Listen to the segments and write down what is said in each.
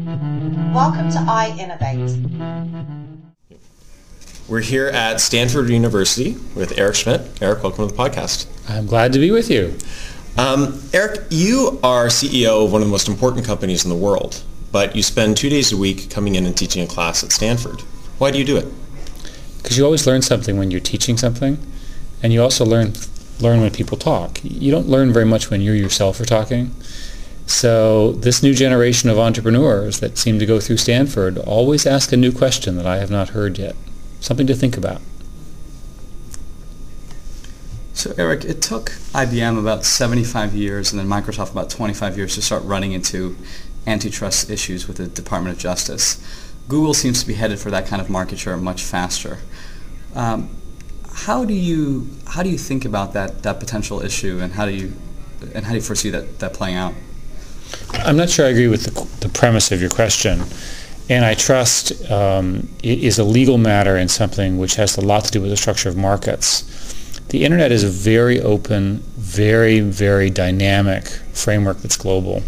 Welcome to iinnovate. We're here at Stanford University with Eric Schmidt. Eric, welcome to the podcast. I'm glad to be with you. Eric, you are CEO of one of the most important companies in the world, but you spend 2 days a week coming in and teaching a class at Stanford. Why do you do it? Because you always learn something when you're teaching something, and you also learn when people talk. You don't learn very much when you yourself are talking. So this new generation of entrepreneurs that seem to go through Stanford always ask a new question that I have not heard yet. Something to think about. So Eric, it took IBM about 75 years and then Microsoft about 25 years to start running into antitrust issues with the Department of Justice. Google seems to be headed for that kind of market share much faster. How do you think about that potential issue, and how do you foresee that playing out? I'm not sure I agree with the premise of your question. Antitrust is a legal matter and something which has a lot to do with the structure of markets. The internet is a very open, very, very dynamic framework that's global.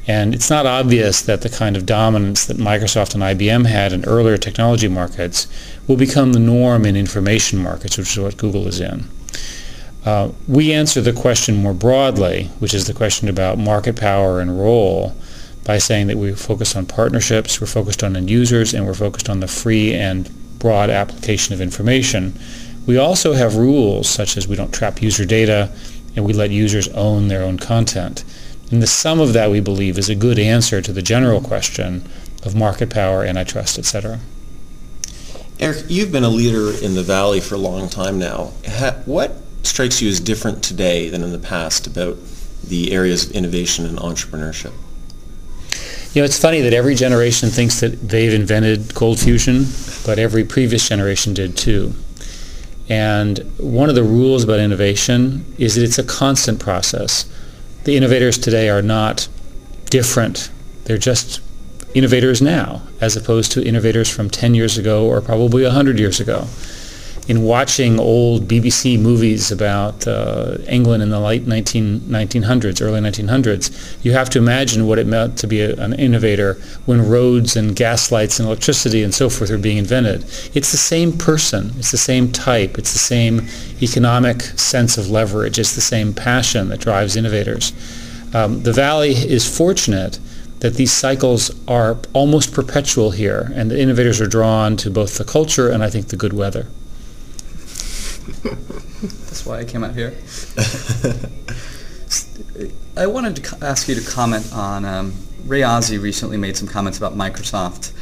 And it's not obvious that the kind of dominance that Microsoft and IBM had in earlier technology markets will become the norm in information markets, which is what Google is in. We answer the question more broadly, which is the question about market power and role, by saying that we focus on partnerships, we're focused on end users, and we're focused on the free and broad application of information. We also have rules such as we don't trap user data, and we let users own their own content. And the sum of that, we believe, is a good answer to the general question of market power, antitrust, etc. Eric, you've been a leader in the Valley for a long time now. What strikes you as different today than in the past about the areas of innovation and entrepreneurship? You know, it's funny that every generation thinks that they've invented cold fusion, but every previous generation did too. And one of the rules about innovation is that it's a constant process. The innovators today are not different. They're just innovators now, as opposed to innovators from 10 years ago or probably 100 years ago. In watching old BBC movies about England in the late 1900s, early 1900s, you have to imagine what it meant to be an innovator when roads and gas lights and electricity and so forth are being invented. It's the same person, it's the same type, it's the same economic sense of leverage, it's the same passion that drives innovators. The Valley is fortunate that these cycles are almost perpetual here, and the innovators are drawn to both the culture and I think the good weather. That's why I came out here. I wanted to ask you to comment on, Ray Ozzie recently made some comments about Microsoft,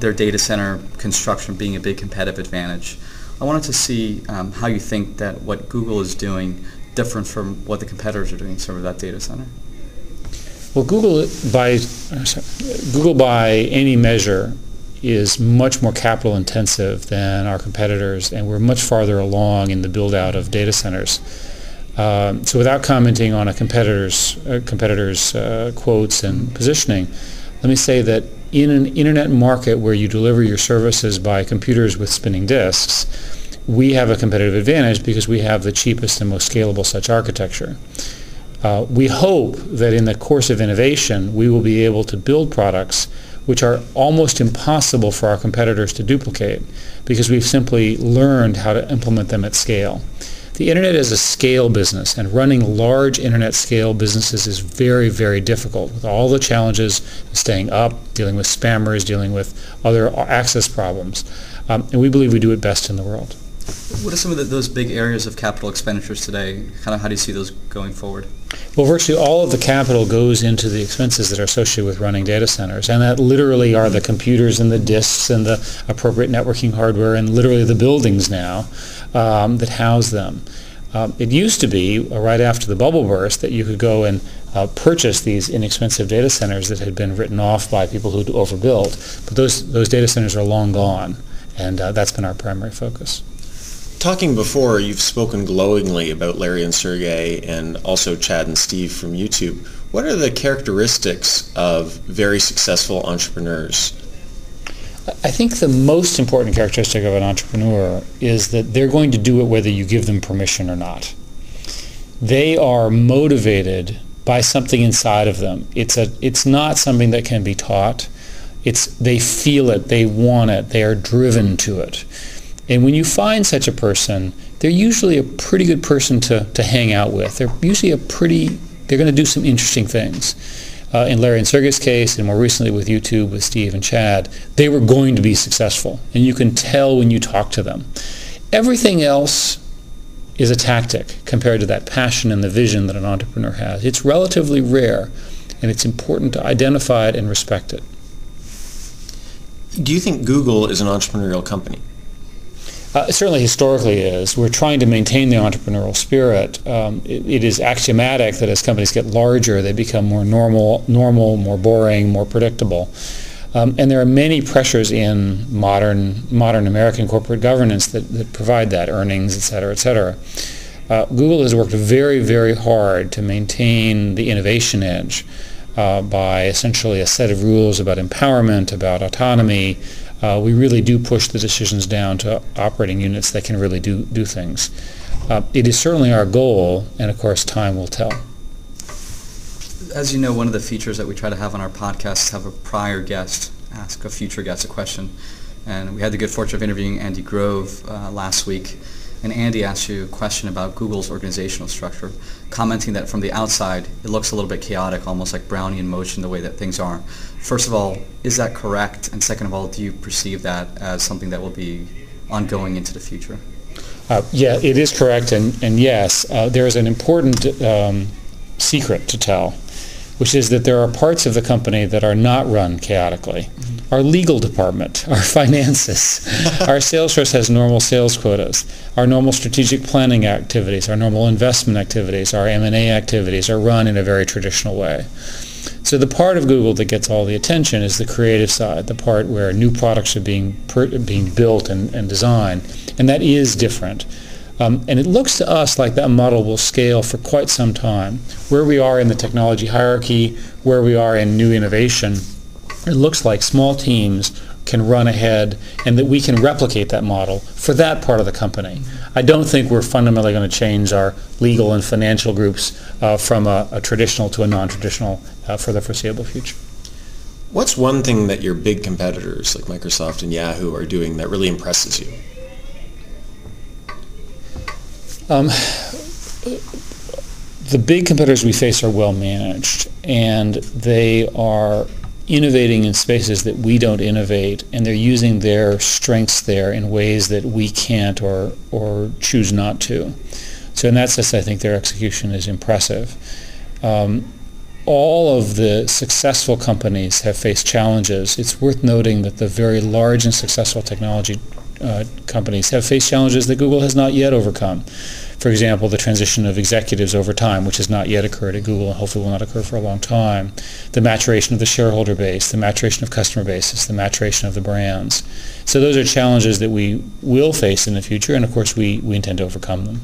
their data center construction being a big competitive advantage. I wanted to see how you think that what Google is doing different from what the competitors are doing in sort of that data center. Well, Google by any measure is much more capital intensive than our competitors, and we're much farther along in the build out of data centers. So without commenting on a competitor's quotes and positioning, let me say that in an internet market where you deliver your services by computers with spinning disks, we have a competitive advantage because we have the cheapest and most scalable such architecture. We hope that in the course of innovation we will be able to build products which are almost impossible for our competitors to duplicate because we've simply learned how to implement them at scale. The internet is a scale business, and running large internet scale businesses is very, very difficult with all the challenges of staying up, dealing with spammers, dealing with other access problems. And we believe we do it best in the world. What are some of those big areas of capital expenditures today? Kind of how do you see those going forward? Well, virtually all of the capital goes into the expenses that are associated with running data centers, and that literally are the computers and the disks and the appropriate networking hardware and literally the buildings now that house them. It used to be, right after the bubble burst, that you could go and purchase these inexpensive data centers that had been written off by people who'd overbuilt, but those data centers are long gone, and that's been our primary focus. Talking before, you've spoken glowingly about Larry and Sergey and also Chad and Steve from YouTube. What are the characteristics of very successful entrepreneurs? I think the most important characteristic of an entrepreneur is that they're going to do it whether you give them permission or not. They are motivated by something inside of them. It's not something that can be taught. They feel it, they want it, they are driven to it. And when you find such a person, they're usually a pretty good person to hang out with. They're usually they're going to do some interesting things. In Larry and Sergey's case, and more recently with YouTube, with Steve and Chad, they were going to be successful. And you can tell when you talk to them. Everything else is a tactic compared to that passion and the vision that an entrepreneur has. It's relatively rare, and it's important to identify it and respect it. Do you think Google is an entrepreneurial company? Certainly historically is. We're trying to maintain the entrepreneurial spirit. It is axiomatic that as companies get larger, they become more normal, more boring, more predictable. And there are many pressures in modern American corporate governance that provide that, earnings, et cetera, et cetera. Google has worked very, very hard to maintain the innovation edge by essentially a set of rules about empowerment, about autonomy. We really do push the decisions down to operating units that can really do things. It is certainly our goal, and of course time will tell. As you know, one of the features that we try to have on our podcast is have a prior guest ask a future guest a question. And we had the good fortune of interviewing Andy Grove last week. And Andy asked you a question about Google's organizational structure, commenting that from the outside it looks a little bit chaotic, almost like Brownian motion, the way that things are. First of all, is that correct? And second of all, do you perceive that as something that will be ongoing into the future? Yeah, it is correct, and yes, there is an important secret to tell, which is that there are parts of the company that are not run chaotically. Our legal department, our finances, our sales force has normal sales quotas. Our normal strategic planning activities, our normal investment activities, our M&A activities are run in a very traditional way. So the part of Google that gets all the attention is the creative side, the part where new products are being built and designed, and that is different. And it looks to us like that model will scale for quite some time. Where we are in the technology hierarchy, where we are in new innovation, it looks like small teams can run ahead and that we can replicate that model for that part of the company. I don't think we're fundamentally going to change our legal and financial groups from a traditional to a non-traditional for the foreseeable future. What's one thing that your big competitors like Microsoft and Yahoo are doing that really impresses you? The big competitors we face are well managed, and they are innovating in spaces that we don't innovate, and they're using their strengths there in ways that we can't or choose not to. So in that sense, I think their execution is impressive. All of the successful companies have faced challenges. It's worth noting that the very large and successful technology companies have faced challenges that Google has not yet overcome. For example, the transition of executives over time, which has not yet occurred at Google and hopefully will not occur for a long time. The maturation of the shareholder base, the maturation of customer bases, the maturation of the brands. So those are challenges that we will face in the future, and of course we intend to overcome them.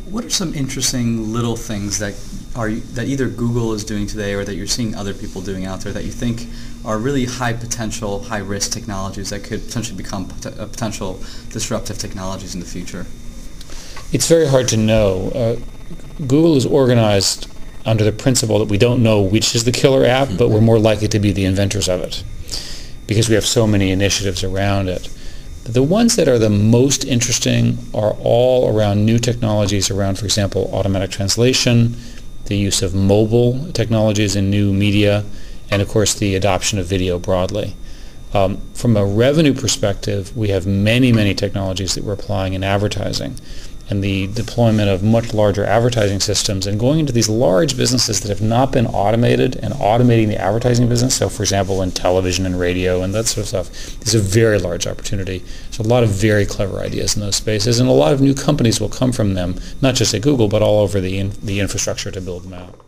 What are some interesting little things that either Google is doing today or that you're seeing other people doing out there that you think are really high potential, high risk technologies that could potentially become potential disruptive technologies in the future? It's very hard to know. Google is organized under the principle that we don't know which is the killer app, but we're more likely to be the inventors of it because we have so many initiatives around it. The ones that are the most interesting are all around new technologies around, for example, automatic translation, the use of mobile technologies in new media, and of course the adoption of video broadly. From a revenue perspective, we have many technologies that we're applying in advertising, and the deployment of much larger advertising systems and going into these large businesses that have not been automated and automating the advertising business. So for example, in television and radio and that sort of stuff is a very large opportunity. There's a lot of very clever ideas in those spaces, and a lot of new companies will come from them, not just at Google, but all over the infrastructure to build them out.